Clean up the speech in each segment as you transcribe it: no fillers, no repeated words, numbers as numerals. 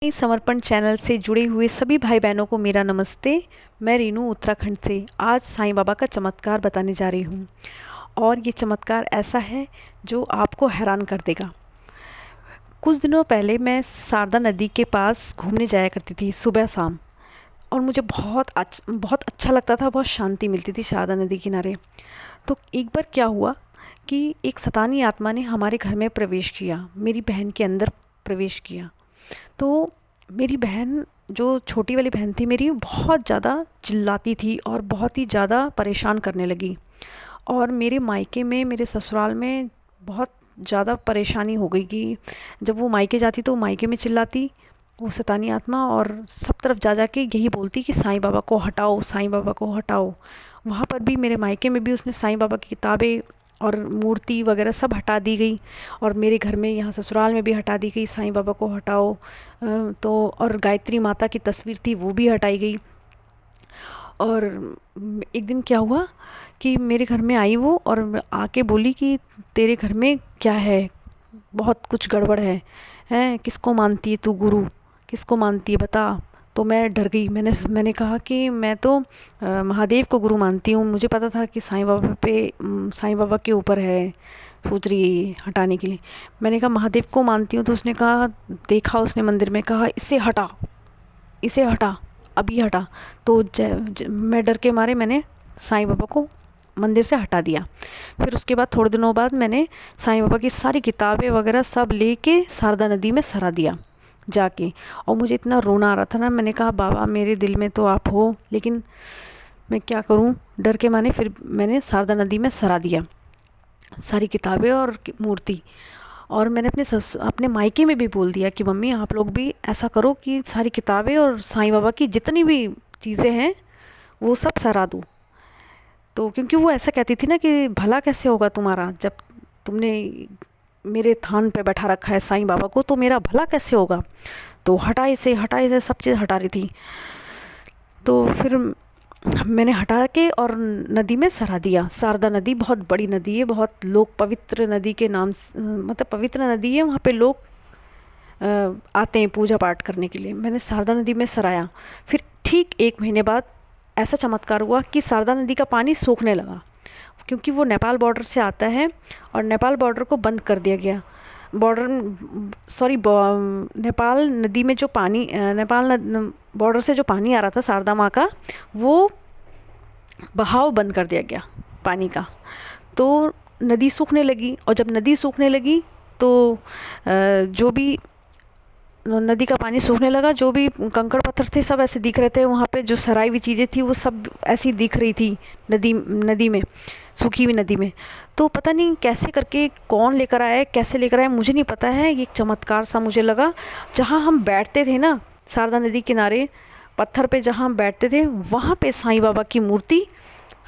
इस समर्पण चैनल से जुड़े हुए सभी भाई बहनों को मेरा नमस्ते। मैं रीनू उत्तराखंड से आज साईं बाबा का चमत्कार बताने जा रही हूँ और ये चमत्कार ऐसा है जो आपको हैरान कर देगा। कुछ दिनों पहले मैं शारदा नदी के पास घूमने जाया करती थी सुबह शाम और मुझे बहुत अच्छा लगता था, बहुत शांति मिलती थी शारदा नदी किनारे। तो एक बार क्या हुआ कि एक शैतानी आत्मा ने हमारे घर में प्रवेश किया, मेरी बहन के अंदर प्रवेश किया। तो मेरी बहन, जो छोटी वाली बहन थी मेरी, बहुत ज़्यादा चिल्लाती थी और बहुत ही ज़्यादा परेशान करने लगी। और मेरे मायके में, मेरे ससुराल में बहुत ज़्यादा परेशानी हो गई कि जब वो मायके जाती तो मायके में चिल्लाती वो शैतानी आत्मा, और सब तरफ जा जा के यही बोलती कि साईं बाबा को हटाओ, साईं बाबा को हटाओ। वहाँ पर भी, मेरे मायके में भी उसने साईं बाबा की किताबें और मूर्ति वगैरह सब हटा दी गई, और मेरे घर में यहाँ ससुराल में भी हटा दी गई, साईं बाबा को हटाओ। तो और गायत्री माता की तस्वीर थी वो भी हटाई गई। और एक दिन क्या हुआ कि मेरे घर में आई वो और आके बोली कि तेरे घर में क्या है, बहुत कुछ गड़बड़ है, हैं किसको मानती है तू गुरु, किसको मानती है बता। तो मैं डर गई। मैंने कहा कि मैं तो महादेव को गुरु मानती हूँ। मुझे पता था कि साईं बाबा पे, साईं बाबा के ऊपर है, सोच रही है हटाने के लिए। मैंने कहा महादेव को मानती हूँ। तो उसने कहा, देखा उसने मंदिर में, कहा इसे हटा, इसे हटा, अभी हटा। तो मैं डर के मारे मैंने साईं बाबा को मंदिर से हटा दिया। फिर उसके बाद थोड़े दिनों बाद मैंने साईं बाबा की सारी किताबें वगैरह सब लेके शारदा नदी में सरा दिया जाके। और मुझे इतना रोना आ रहा था ना, मैंने कहा बाबा मेरे दिल में तो आप हो, लेकिन मैं क्या करूं, डर के माने फिर मैंने शारदा नदी में सरा दिया सारी किताबें और मूर्ति। और मैंने अपने मायके में भी बोल दिया कि मम्मी आप लोग भी ऐसा करो कि सारी किताबें और साईं बाबा की जितनी भी चीज़ें हैं वो सब सरा दूँ। तो क्योंकि वो ऐसा कहती थी ना कि भला कैसे होगा तुम्हारा, जब तुमने मेरे थान पे बैठा रखा है साईं बाबा को, तो मेरा भला कैसे होगा। तो हटाए से सब चीज़ हटा रही थी। तो फिर मैंने हटा के और नदी में सरा दिया। शारदा नदी बहुत बड़ी नदी है, बहुत लोग पवित्र नदी के नाम मतलब पवित्र नदी है, वहाँ पे लोग आते हैं पूजा पाठ करने के लिए। मैंने शारदा नदी में सराया। फिर ठीक 1 महीने बाद ऐसा चमत्कार हुआ कि शारदा नदी का पानी सूखने लगा, क्योंकि वो नेपाल बॉर्डर से आता है और नेपाल बॉर्डर को बंद कर दिया गया। नेपाल नदी में जो पानी, नेपाल बॉर्डर से जो पानी आ रहा था शारदा माँ का, वो बहाव बंद कर दिया गया पानी का। तो नदी सूखने लगी, और जब नदी सूखने लगी तो जो भी नदी का पानी सूखने लगा, जो भी कंकड़ पत्थर थे सब ऐसे दिख रहे थे वहाँ पे, जो सराई हुई चीज़ें थी वो सब ऐसी दिख रही थी नदी में, सूखी हुई नदी में। तो पता नहीं कैसे करके, कौन लेकर आया, कैसे लेकर आया मुझे नहीं पता है। ये एक चमत्कार सा मुझे लगा। जहाँ हम बैठते थे ना शारदा नदी किनारे, पत्थर पे जहाँ हम बैठते थे, वहाँ पे साईं बाबा की मूर्ति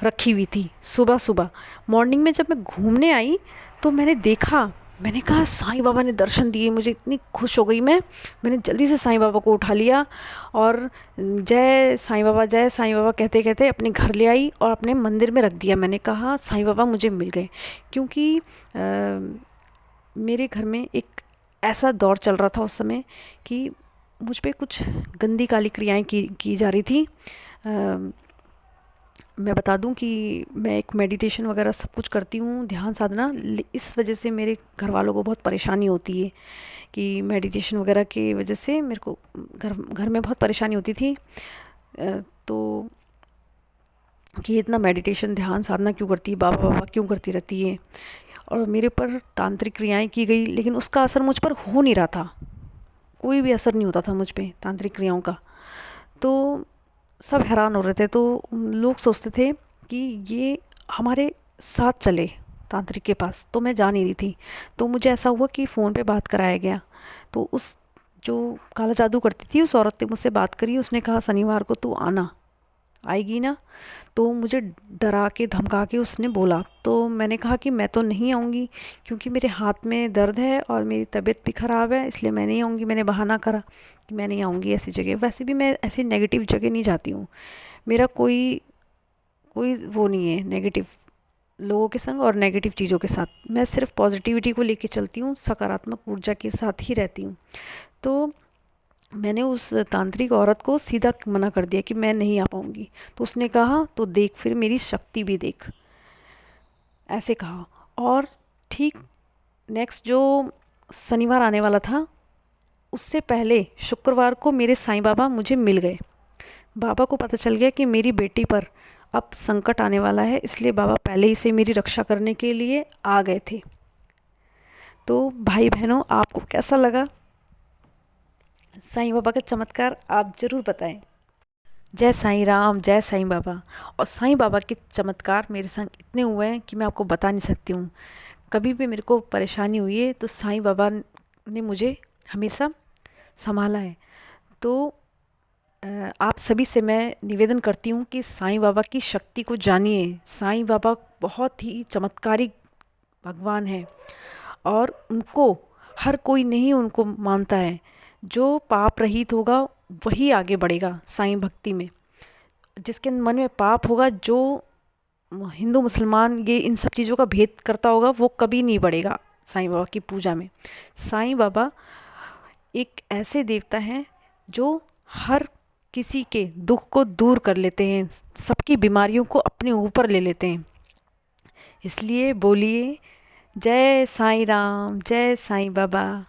रखी हुई थी। सुबह सुबह मॉर्निंग में जब मैं घूमने आई तो मैंने देखा, मैंने कहा साईं बाबा ने दर्शन दिए। मुझे इतनी खुश हो गई मैंने जल्दी से साईं बाबा को उठा लिया और जय साईं बाबा, जय साईं बाबा कहते कहते अपने घर ले आई और अपने मंदिर में रख दिया। मैंने कहा साईं बाबा मुझे मिल गए, क्योंकि मेरे घर में एक ऐसा दौर चल रहा था उस समय कि मुझ पे कुछ गंदी काली क्रियाएं की जा रही थी। मैं बता दूं कि मैं एक मेडिटेशन वगैरह सब कुछ करती हूँ, ध्यान साधना। इस वजह से मेरे घर वालों को बहुत परेशानी होती है कि मेडिटेशन वगैरह की वजह से मेरे को घर में बहुत परेशानी होती थी। तो कि इतना मेडिटेशन ध्यान साधना क्यों करती है, बाबा बाबा क्यों करती रहती है। और मेरे पर तांत्रिक क्रियाएं की गई, लेकिन उसका असर मुझ पर हो नहीं रहा था, कोई भी असर नहीं होता था मुझ पे तांत्रिक क्रियाओं का। तो सब हैरान हो रहे थे। तो लोग सोचते थे कि ये हमारे साथ चले तांत्रिक के पास, तो मैं जा नहीं रही थी। तो मुझे ऐसा हुआ कि फ़ोन पे बात कराया गया। तो उस जो काला जादू करती थी उस औरत ने मुझसे बात करी। उसने कहा शनिवार को तू आना, आएगी ना। तो मुझे डरा के धमका के उसने बोला। तो मैंने कहा कि मैं तो नहीं आऊँगी, क्योंकि मेरे हाथ में दर्द है और मेरी तबीयत भी ख़राब है, इसलिए मैं नहीं आऊँगी। मैंने बहाना करा कि मैं नहीं आऊँगी ऐसी जगह। वैसे भी मैं ऐसी नेगेटिव जगह नहीं जाती हूँ। मेरा कोई कोई वो नहीं है नेगेटिव लोगों के संग और नेगेटिव चीज़ों के साथ। मैं सिर्फ पॉजिटिविटी को लेके चलती हूँ, सकारात्मक ऊर्जा के साथ ही रहती हूँ। तो मैंने उस तांत्रिक औरत को सीधा मना कर दिया कि मैं नहीं आ पाऊँगी। तो उसने कहा तो देख फिर मेरी शक्ति भी देख, ऐसे कहा। और ठीक नेक्स्ट जो शनिवार आने वाला था, उससे पहले शुक्रवार को मेरे साईं बाबा मुझे मिल गए। बाबा को पता चल गया कि मेरी बेटी पर अब संकट आने वाला है, इसलिए बाबा पहले ही से मेरी रक्षा करने के लिए आ गए थे। तो भाई बहनों, आपको कैसा लगा साईं बाबा का चमत्कार, आप ज़रूर बताएं। जय साईं राम, जय साईं बाबा। और साईं बाबा के चमत्कार मेरे संग इतने हुए हैं कि मैं आपको बता नहीं सकती हूँ। कभी भी मेरे को परेशानी हुई है तो साईं बाबा ने मुझे हमेशा संभाला है। तो आप सभी से मैं निवेदन करती हूँ कि साईं बाबा की शक्ति को जानिए। साईं बाबा बहुत ही चमत्कारिक भगवान हैं और उनको हर कोई नहीं उनको मानता है। जो पाप रहित होगा वही आगे बढ़ेगा साईं भक्ति में। जिसके मन में पाप होगा, जो हिंदू मुसलमान ये इन सब चीज़ों का भेद करता होगा, वो कभी नहीं बढ़ेगा साईं बाबा की पूजा में। साईं बाबा एक ऐसे देवता हैं जो हर किसी के दुख को दूर कर लेते हैं, सबकी बीमारियों को अपने ऊपर ले लेते हैं। इसलिए बोलिए जय साईं राम, जय साईं बाबा।